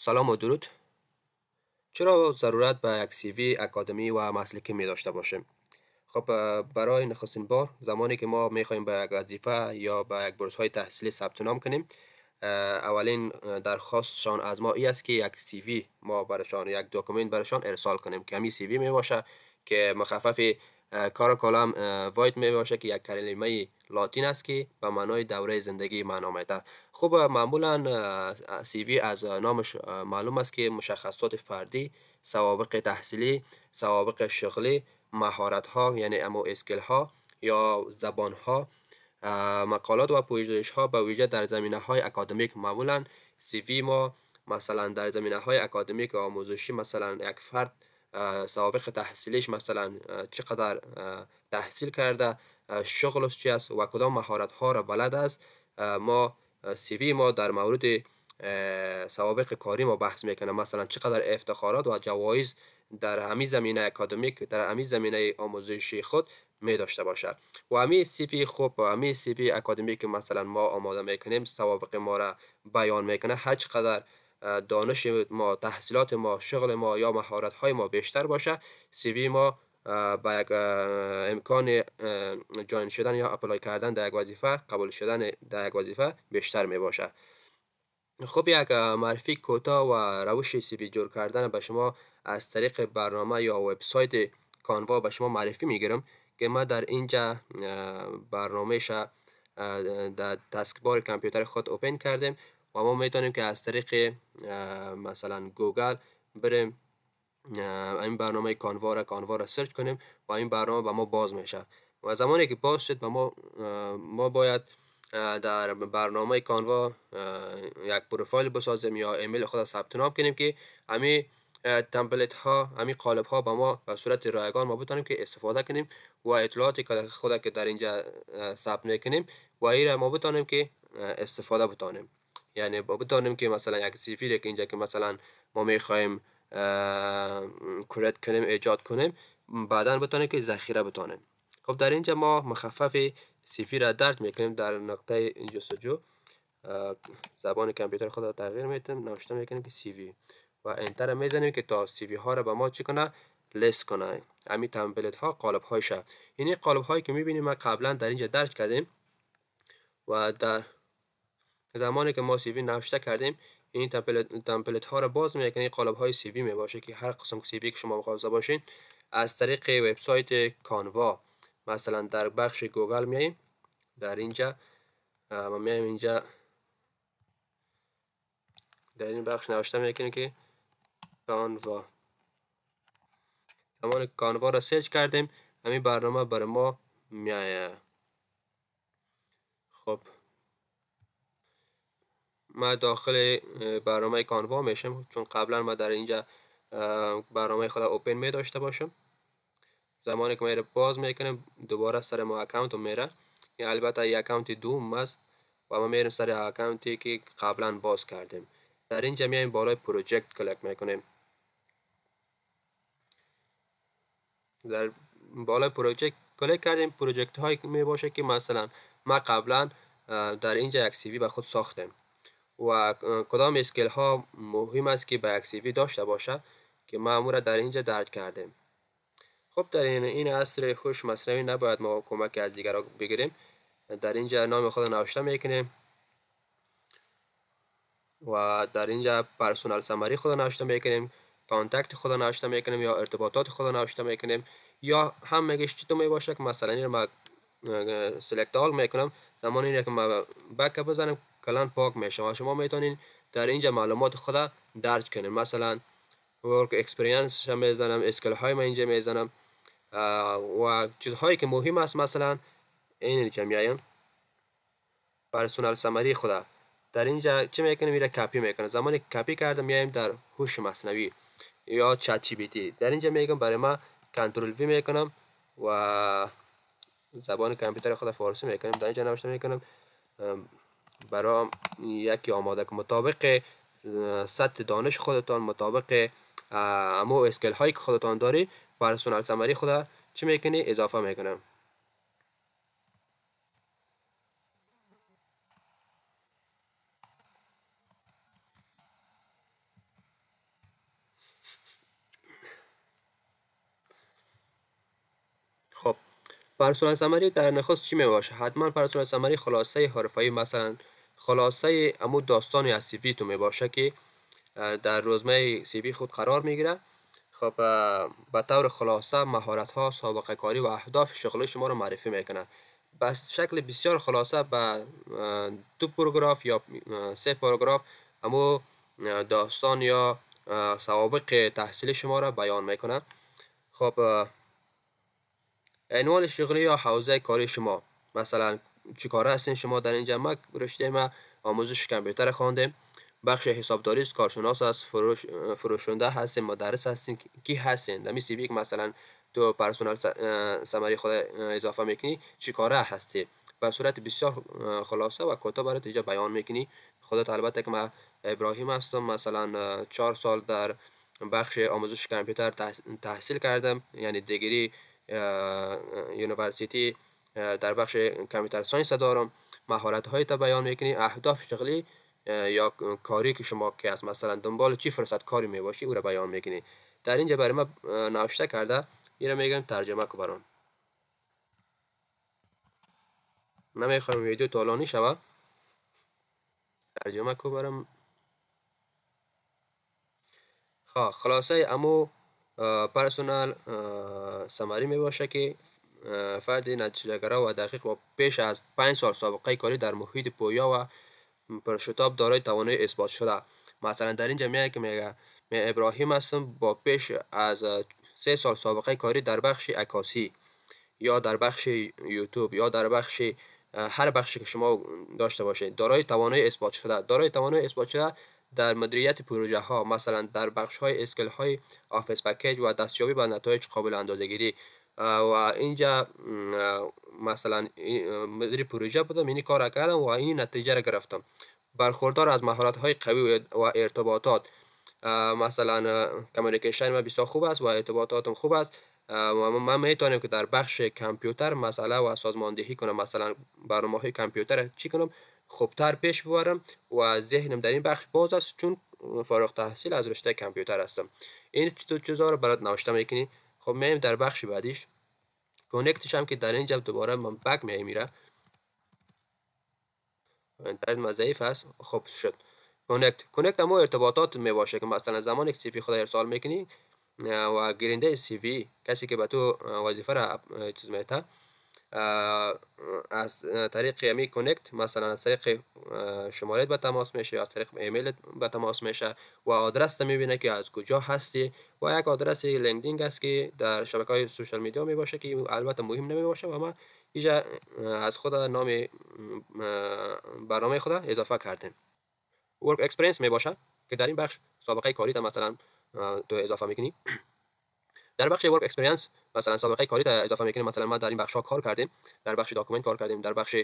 سلام و درود. چرا ضرورت به یک CV اکادمی و مسلکی می داشته باشیم؟ خب برای نخستین بار زمانی که ما میخوایم به یک وظیفه یا به یک بورس های تحصیلی ثبت نام کنیم، اولین درخواستشان از ما ای است که یک CV ما برشان، یک دکمنت برشان ارسال کنیم که همین CV می باشه که مخفف کار کلام وایت می باشه که یک کلمه لاتین است که به معنای دوره زندگی معنا میده. خب معمولا CV از نامش معلوم است که مشخصات فردی، سوابق تحصیلی، سوابق شغلی، مهارت ها یعنی امو اسکل ها یا زبان ها، مقالات و پژوهش ها به ویژه در زمینه های اکادمیک. معمولا CV ما مثلا در زمینه های اکادمیک و آموزشی، مثلا یک فرد سوابق تحصیلیش مثلا چقدر تحصیل کرده، شغلش چی است و کدام مهارت ها را بلد است، ما CV ما در مورد سوابق کاری ما بحث میکنه، مثلا چقدر افتخارات و جوایز در همین زمینه اکادمیک، در همین زمینه آموزشی خود می داشته باشه. و همین CV خوب، همین CV اکادمیک که مثلا ما آماده میکنیم سوابق ما را بیان میکنه. هر چقدر دانش ما، تحصیلات ما، شغل ما یا مهارت های ما بیشتر باشه، CV ما با یک امکان جوین شدن یا اپلای کردن در یک وظیفه، قبول شدن در یک وظیفه بیشتر می باشه. خب یک معرفی کوتاه و روش CV جور کردن به شما از طریق برنامه یا وبسایت کانوا به شما معرفی میگیرم که ما در اینجا برنامهش در تسکبار کامپیوتر خود اوپن کردیم و ما میتونیم که از طریق مثلا گوگل بریم این برنامه کانوا را سرچ کنیم و این برنامه به ما باز میشه. و زمانی که باز شد به ما باید در برنامه کانوا یک پروفایل بسازیم یا ایمیل خود ثبت نام کنیم که همین تمپلیت ها، همین قالب ها به ما به صورت رایگان ما بتونیم که استفاده کنیم و اطلاعاتی که خود که در اینجا ثبت میکنیم و این را ما بتونیم که استفاده بتونیم. یعنی با بتونیم که مثلا یک CV که اینجا که مثلا ما میخوایم کرت کنیم، ایجاد کنیم، بعدا بتونیم که ذخیره بتونیم. خب در اینجا ما مخفف CV را درج میکنیم، در نقطه جستجو زبان کامپیوتر خود را تغییر میدیم، نوشته میکنیم که CV و انتر میزنیم که تا CV ها را به ما چی کنه، لیست کنه. همین تمپلیت ها قالب هایشه. این قالب هایی که میبینیم ما قبلا در اینجا درج کردیم و در زمانی که ما CV نوشته کردیم این تمپلیت ها را باز میکنیم. قالب های CV می باشه که هر قسم CV که شما مخواهید باشین از طریق وبسایت کانوا، مثلا در بخش گوگل میاییم، در اینجا ما میایم اینجا در این بخش نوشته میکنیم که کانوا. زمان کانوا را سرچ کردیم همین برنامه برای ما میایه. خب ما داخل برنامه کانوا میشم چون قبلا ما در اینجا برنامه خود اوپن می داشته باشم. زمانی که میره باز میکنیم دوباره سر ما اکانت میره، این البته یک اکانت دوم است و ما میریم سر اکانتی که قبلا باز کردیم. در اینجا میایم بالای پروژکت کلیک میکنیم. در بالای پروژکت کلیک کردیم، پروژکت هایی می باشه که مثلا ما قبلا در اینجا یک CV به خود ساختیم و کدام اسکیل ها مهم است که به یک CV داشته باشه که ما امور در اینجا درج کردیم. خب در این عصر هوش مصنوعی نباید ما کمک از دیگران بگیریم. در اینجا نام خود نوشته میکنیم و در اینجا پرسونال سمری خود نوشته میکنیم، کانتکت خود نوشته میکنیم یا ارتباطات خود نوشته میکنیم، یا هم میگه چطور می باشه که مثلا این ما سلکت آل میکنم، زمانی اینه که ما بک بزنم کلان پاک میشه و شما میتونین در اینجا معلومات خود درج کنیم. مثلا ورک اکسپریانس میزنم، اسکل های ما اینجا میزنم و چیزهایی که مهم است مثلا این اینجا میایم پرسونال سمری خدا در اینجا چه میکنیم، میره کپی میکنه. زمانی کپی کردم میایم در هوش مصنوعی یا چت جی پی تی، در اینجا میگم برای ما کنترل وی میکنم و زبان کامپیوتر خود فارسی میکنم، در اینجا نوشته میکنم برای یکی آماده که مطابق سطح دانش خودتان، مطابق امو اسکل هایی که خودتان داری پرسونال سمری خود چه میکنی اضافه میکنم. پرسونال سمری در نخست چی می باشه؟ حتما پرسونال سمری خلاصه حرفه‌ای، مثلا خلاصه عمود داستانی از سی وی تو می باشه که در رزمه سی وی خود قرار میگیره. خب به طور خلاصه مهارت ها، سابقه کاری و اهداف شغلی شما رو معرفی میکنه. بس شکل بسیار خلاصه به 2 پاراگراف یا 3 پاراگراف اما داستان یا سوابق تحصیلی شما را بیان میکنه. خب عنوان شغلی یا حوزه کاری شما، مثلا چی کاره هستین شما در اینجا؟ ما رشته ما آموزش کامپیوتر خواندیم، بخش حسابداری است، کارشناس است، فروشنده هستین، مدرس هستین، کی هستین؟ در سی وی مثلا تو پرسونال سمری خود اضافه میکنی چی کاره هستی به صورت بسیار خلاصه و کوتاه برات اینجا بیان میکنی. خودت البته که من ابراهیم هستم، مثلا 4 سال در بخش آموزش کامپیوتر تحصیل کردم، یعنی دیگری یونیورسیتی در بخش کامپیوتر ساینس دارم. مهارت های تا بیان میکنی، اهداف شغلی یا کاری که شما که است، مثلا دنبال چی فرصت کاری میباشی او را بیان میکنی. در اینجا برای ما نوشته کرده، این را میگم ترجمه کو برام. نمیخوام ویدیو طولانی شوه، ترجمه کو برام. خلاصه امو پرسونال سمری می باشه که فرد نتیجه‌گرا و دقیق و پیش از 5 سال سابقه کاری در محیط پویا و پرشتاب دارای توانایی اثبات شده. مثلا در اینجا میگه که میگه ابراهیم هستم با پیش از 3 سال سابقه کاری در بخش عکاسی یا در بخش یوتیوب یا در بخش هر بخشی که شما داشته باشید، دارای توانایی اثبات شده. دارای توانایی اثبات شده در مدیریت پروژه ها، مثلا در بخش های اسکل های آفیس پکیج و دستیابی به نتایج قابل اندازه‌گیری. و اینجا مثلا مدیر پروژه بودم، اینی کار کردم و این نتیجه را گرفتم. برخوردار از مهارت های قوی و ارتباطات، مثلا کمیونیکیشن ما بسیار خوب است و ارتباطاتم خوب است. من میتونم که در بخش کامپیوتر مسئله و سازماندهی کنم، مثلا برنامه های کامپیوتر چی کنم خوبتر پیش ببرم و ذهنم در این بخش باز است، چون فارغ التحصیل از رشته کامپیوتر هستم. این چیزا رو برات نوشته میکنی. خب میم در بخش بعدیش کانکتش هم که در اینجا دوباره من بک میمیره، اینترنت ضعیف است. خب شد کانکت اما ارتباطات می باشه که مثلا زمانی که سی وی خود ارسال میکنی و گیرنده سی وی، کسی که به تو وظیفه را چیز میته، از طریق امی کانکت مثلا از طریق شماره به تماس میشه، از طریق ایمیل به تماس میشه و آدرس میبینه که از کجا هستی و یک آدرس لینکدین است که در شبکه‌های سوشال میدیا می باشه که البته مهم نمی باشه و ما اینجا از خود نام برنامه خود اضافه کردیم. ورک اکسپریانس می باشه که در این بخش سابقه کاری تا مثلا تو اضافه میکنی. در بخش ورک اکسپریانس مثلا سابقه کاری تا اضافه میکنیم، مثلا ما در این بخش ها کار کردیم، در بخش داکومنت کار کردیم، در بخش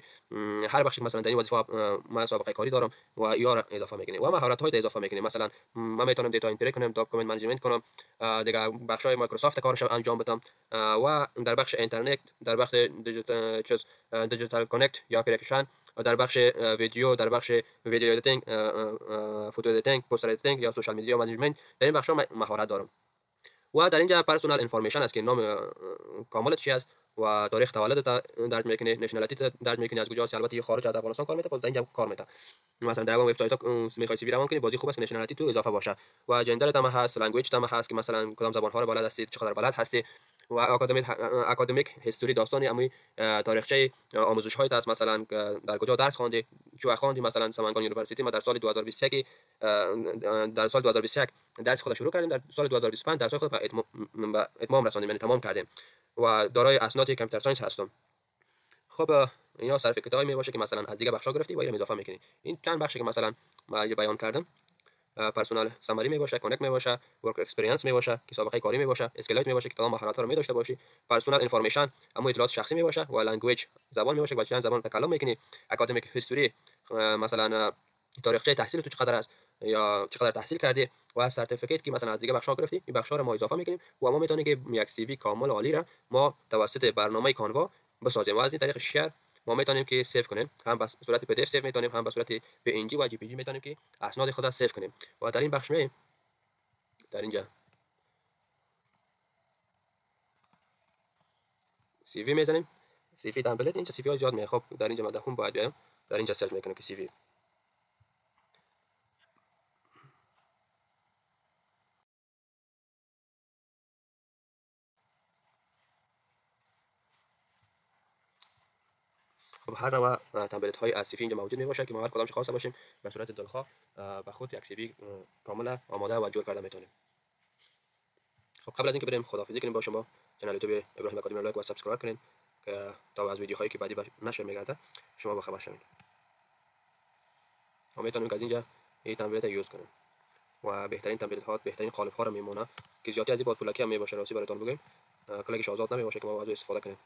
هر بخشی مثلا در این وظیفه ما سابقه کاری دارم و یا را اضافه میکنیم و مهارت های اضافه میکنیم. مثلا من میتونم دیتا انتری کنم، داکومنت منیجمنت کنم، دیگه بخش های مایکروسافت کارش انجام بدم و در بخش اینترنت، در بخش دیجیتال کانکت یا اپلیکیشن، در بخش ویدیو، در بخش ویدیو ادیتینگ، فوتو ادیتینگ، پوستر ادیتینگ یا سوشال میدیا منیجمنت، در این بخش ها مهارت دارم. و در اینجا پرسونال انفورمیشن است که نام کاملت چی است و تاریخ تولدت درج میکنه، نشنالیتی درج میکنه، از کجا هستی. البته خارج از افغانستان کار میکنه، باز در اینجا کار میکنه. مثلا در وب سایت ها میخوای سی وی روان کنی، بازی خوب است نشنالیتی تو اضافه باشه و جندر هم هست، لنگویج هم هست که مثلا کدام زبان ها رو بلد هستی، چقدر بلد هستی و اکادمیک هیستوری، داستانی امی تاریخچه آموزش های است، مثلا در کجا درس خواندی، چه خواندی. مثلا سمنگان یونیورسیتی ما در سال 2021 در سال 2021 درس خود شروع کردیم، در سال 2025 درس خود به اتمام رساندیم، یعنی تمام کردیم و دارای اسناد کامپیوتر ساینس هستم. خب اینا سرتیفیکات می باشه که مثلا از دیگه بخشا گرفتی و اینو اضافه میکنی. این چند بخشی که مثلا ما بیان کردم، پرسونال سمری می باشه، کانکت می باشه، ورک اکسپریانس می باشه که سابقه کاری می باشه، اسکلایت می باشه که تمام مهارت ها رو می داشته باشی، پرسونال انفورمیشن اما اطلاعات شخصی می باشه و لنگویج زبان می باشه که چند زبان تکلم میکنی، اکادمیک هیستوری مثلا تاریخچه تحصیل تو چقدر است یا چقدر تحصیل کردی و سرتیفیکیت که مثلا از دیگه بخشا گرفتی، این بخشا رو ما اضافه میکنیم و ما میتونیم که یک سی وی کامل عالی را ما توسط برنامه کانوا بسازیم و از این طریق شیر ما میتونیم که سیو کنیم، هم به صورت پی دی اف سیو میتونیم، هم به صورت پی ان جی و جی پی جی میتونیم که اسناد خود را سیو کنیم. و در این بخش در اینجا سی وی میزنیم سی وی تمپلیت اینجا سی وی های زیاد میاد. خب در اینجا من دهم باید بیایم در اینجا سرچ میکنم که سی وی. خب هر نوع تمپلیت های از سی وی اینجا موجود می باشه که ما هر کدامش خواسته باشیم به صورت دلخواه به خود یک سی وی کامل آماده و جور کرده میتونیم. خب قبل از اینکه بریم خداحافظی کنیم با شما، کانال یوتیوب ابراهیم اکادمی رو لایک و سابسکرایب کنین که تا از ویدیوهایی که بعدی نشر میگرده شما با خبر شوید. ما میتونیم که از اینجا این تمپلیت یوز کنیم و بهترین تمپلیت ها بهترین قالب ها رو میمونه که زیادی از این پولکی هم میباشه. راستی براتون بگم کلاگش آزاد نمیباشه که ما از استفاده کنیم.